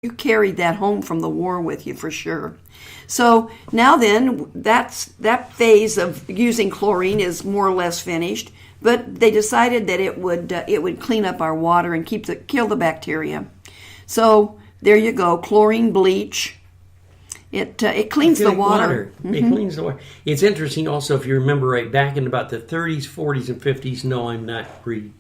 You carried that home from the war with you for sure. So now then, that phase of using chlorine is more or less finished. But they decided that it would clean up our water and kill the bacteria. So there you go, chlorine bleach. It cleans the water. Mm-hmm. It cleans the water. It's interesting also, if you remember right, back in about the 30s, 40s, and 50s. No, I'm not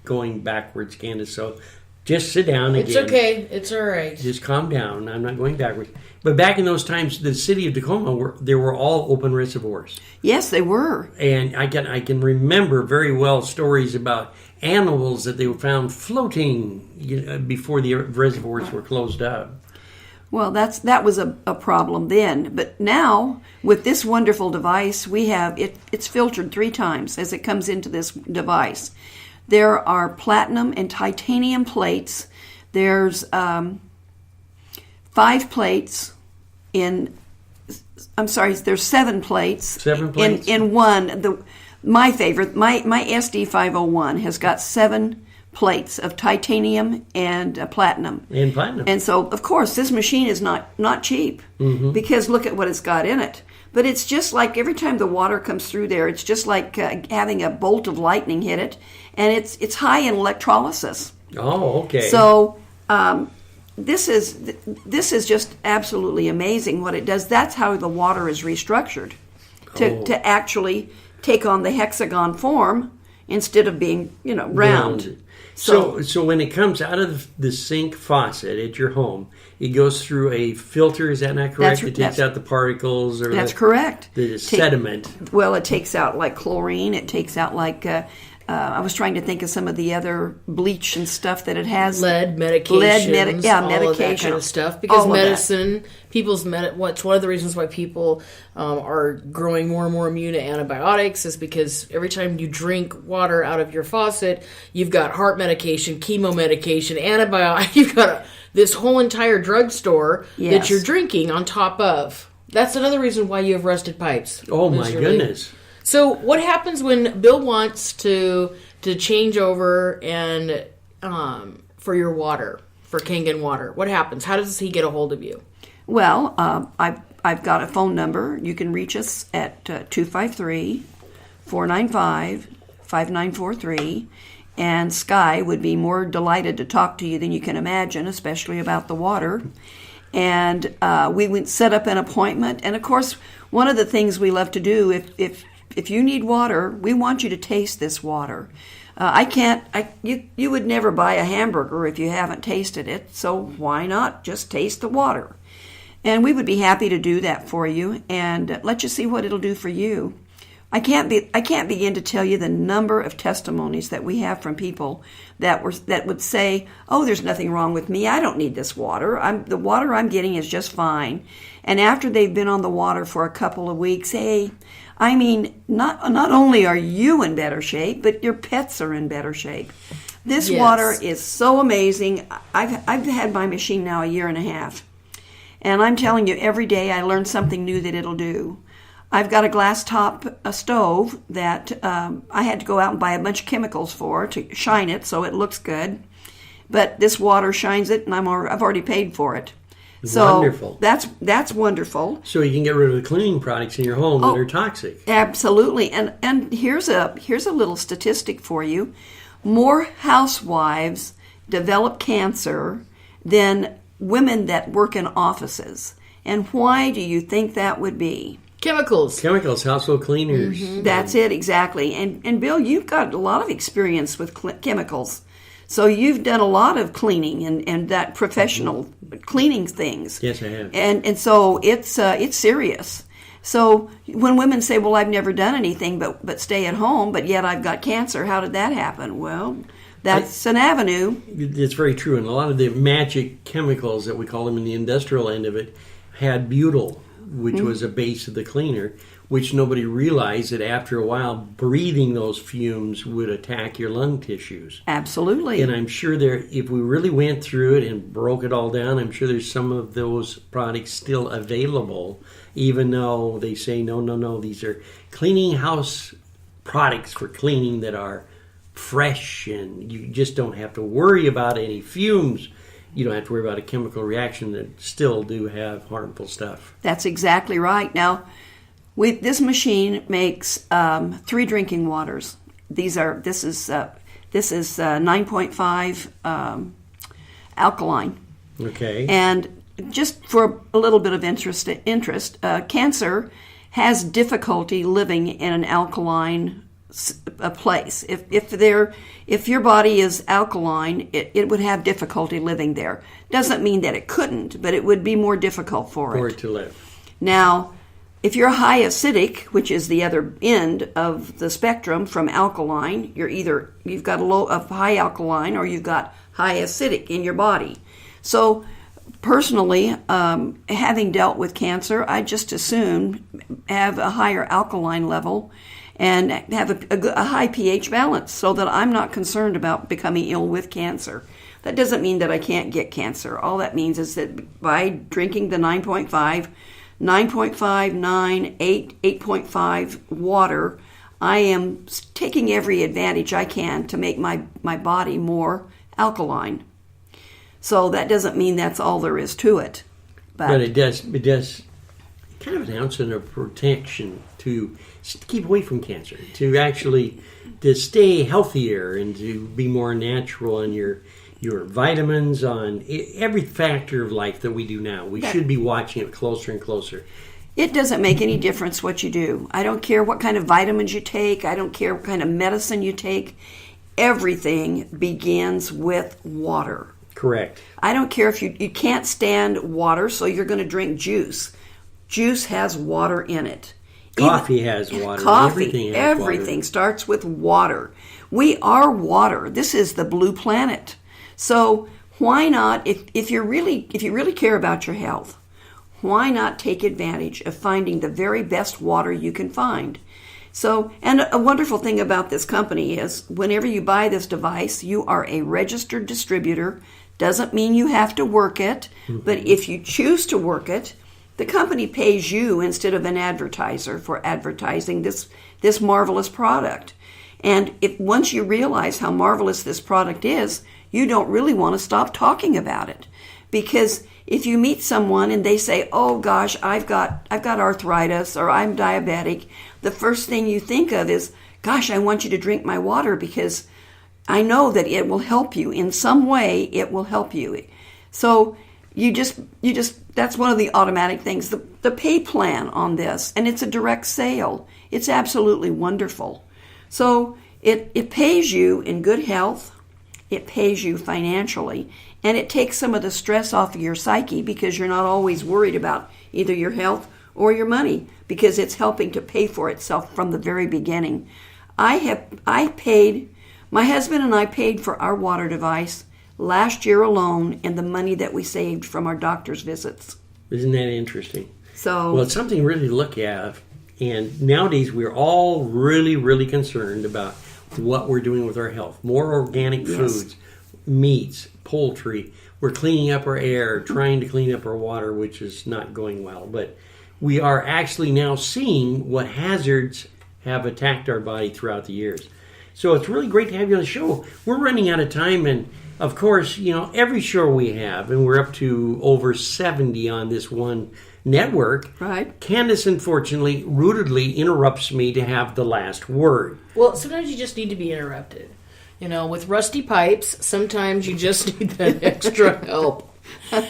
going backwards, Candace. So just sit down again. It's okay. It's all right. Just calm down. I'm not going backwards. But back in those times, the city of Tacoma, there were all open reservoirs. Yes, they were. And I can remember very well stories about animals that they found floating before the reservoirs were closed up. Well, that was a problem then. But now, with this wonderful device, we have it's filtered 3 times as it comes into this device. There are platinum and titanium plates. There's 5 plates there's 7 plates. 7 plates? In one. My favorite, my SD501 has got 7 plates of titanium and platinum. And platinum. And so, of course, this machine is not cheap because look at what it's got in it. But it's just like every time the water comes through there, it's just like having a bolt of lightning hit it, and it's high in electrolysis. Oh, okay. So this is just absolutely amazing what it does. That's how the water is restructured to actually take on the hexagon form instead of being round. So when it comes out of the sink faucet at your home, it goes through a filter. Is that not correct? It takes out the particles or that's correct. The sediment. Well, it takes out like chlorine. It takes out like I was trying to think of some of the other bleach and stuff that it has. Lead, medications, all of that kind of stuff. Because medicine, what's one of the reasons why people are growing more and more immune to antibiotics is because every time you drink water out of your faucet, you've got heart medication, chemo medication, antibiotics. You've got this whole entire drugstore that you're drinking on top of. That's another reason why you have rusted pipes. Oh, my goodness. So what happens when Bill wants to change over and for your water, for Kangen Water? What happens? How does he get a hold of you? Well, I've got a phone number. You can reach us at 253-495-5943. And Sky would be more delighted to talk to you than you can imagine, especially about the water. And we would set up an appointment. And, of course, one of the things we love to do, if you need water, we want you to taste this water. You would never buy a hamburger if you haven't tasted it, so why not just taste the water? And we would be happy to do that for you and let you see what it'll do for you. I can't begin to tell you the number of testimonies that we have from people that would say, "Oh, there's nothing wrong with me. I don't need this water. The water I'm getting is just fine." And after they've been on the water for a couple of weeks, not only are you in better shape, but your pets are in better shape. This water is so amazing. I've had my machine now a year and a half, and I'm telling you, every day I learn something new that it'll do. I've got a glass top stove that I had to go out and buy a bunch of chemicals for to shine it so it looks good. But this water shines it, and I've already paid for it. So wonderful. That's wonderful. So you can get rid of the cleaning products in your home that are toxic. Absolutely. And here's a little statistic for you. More housewives develop cancer than women that work in offices. And why do you think that would be? Chemicals, household cleaners. Mm-hmm. That's it, exactly. And Bill, you've got a lot of experience with chemicals. So you've done a lot of cleaning and that professional cleaning things. Yes, I have. And so it's serious. So when women say, "Well, I've never done anything but stay at home, but yet I've got cancer," how did that happen? Well, that's an avenue. It's very true. And a lot of the magic chemicals that we call them in the industrial end of it had butyl, which was a base of the cleaner, which nobody realized that after a while, breathing those fumes would attack your lung tissues. Absolutely. And I'm sure if we really went through it and broke it all down, I'm sure there's some of those products still available, even though they say, no, these are cleaning house products for cleaning that are fresh and you just don't have to worry about any fumes you don't have to worry about a chemical reaction that still do have harmful stuff. That's exactly right. Now, this machine makes 3 drinking waters. This is 9.5 alkaline. Okay. And just for a little bit of interest, cancer has difficulty living in an alkaline place. If your body is alkaline, it would have difficulty living there. Doesn't mean that it couldn't, but it would be more difficult for it to live. Now, if you're high acidic, which is the other end of the spectrum from alkaline, you've got a high alkaline or you've got high acidic in your body. So personally, having dealt with cancer, I just assume have a higher alkaline level and have a high pH balance so that I'm not concerned about becoming ill with cancer. That doesn't mean that I can't get cancer. All that means is that by drinking the 9.5, 9, 8, 8.5 water, I am taking every advantage I can to make my body more alkaline. So that doesn't mean that's all there is to it. But it does kind of an ounce of protection to keep away from cancer, to stay healthier and to be more natural on your vitamins, on every factor of life that we do now. We should be watching it closer and closer. It doesn't make any difference what you do. I don't care what kind of vitamins you take. I don't care what kind of medicine you take. Everything begins with water. Correct. I don't care if you can't stand water, so you're going to drink juice. Juice has water in it. Coffee has water. Everything starts with water. We are water. This is the blue planet. So why not, if you really care about your health, why not take advantage of finding the very best water you can find? So, and a wonderful thing about this company is whenever you buy this device, you are a registered distributor. Doesn't mean you have to work it, but if you choose to work it, the company pays you instead of an advertiser for advertising this marvelous product. And once you realize how marvelous this product is, you don't really want to stop talking about it. Because if you meet someone and they say, "Oh gosh, I've got arthritis," or "I'm diabetic," the first thing you think of is, "Gosh, I want you to drink my water because I know that it will help you in some way. It will help you." So you just that's one of the automatic things. The pay plan on this, and it's a direct sale. It's absolutely wonderful. So it pays you in good health. It pays you financially, and it takes some of the stress off of your psyche because you're not always worried about either your health or your money because it's helping to pay for itself from the very beginning. My husband and I paid for our water device last year alone in the money that we saved from our doctor's visits. Isn't that interesting? So, well, it's something really to look at. And nowadays we're all really, really concerned about what we're doing with our health. More organic foods, meats, poultry. We're cleaning up our air, trying to clean up our water, which is not going well. But we are actually now seeing what hazards have attacked our body throughout the years. So it's really great to have you on the show. We're running out of time, and of course, every show we have, and we're up to over 70 on this one network. Right. Candace, unfortunately, rootedly interrupts me to have the last word. Well, sometimes you just need to be interrupted. With rusty pipes, sometimes you just need that extra help.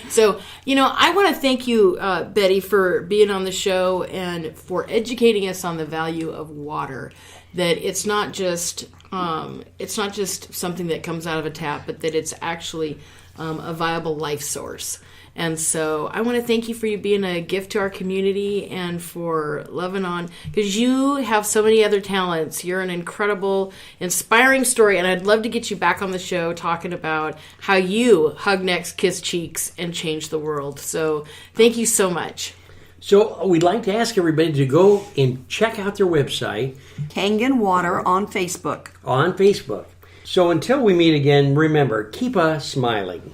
So, I want to thank you, Betty, for being on the show and for educating us on the value of water. That it's not just something that comes out of a tap, but that it's actually a viable life source. And so I want to thank you for you being a gift to our community and for loving on, because you have so many other talents. You're an incredible, inspiring story, and I'd love to get you back on the show talking about how you hug necks, kiss cheeks, and change the world. So thank you so much. So we'd like to ask everybody to go and check out their website. Kangen Water on Facebook. On Facebook. So until we meet again, remember, keep smiling.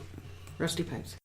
Rusty pipes.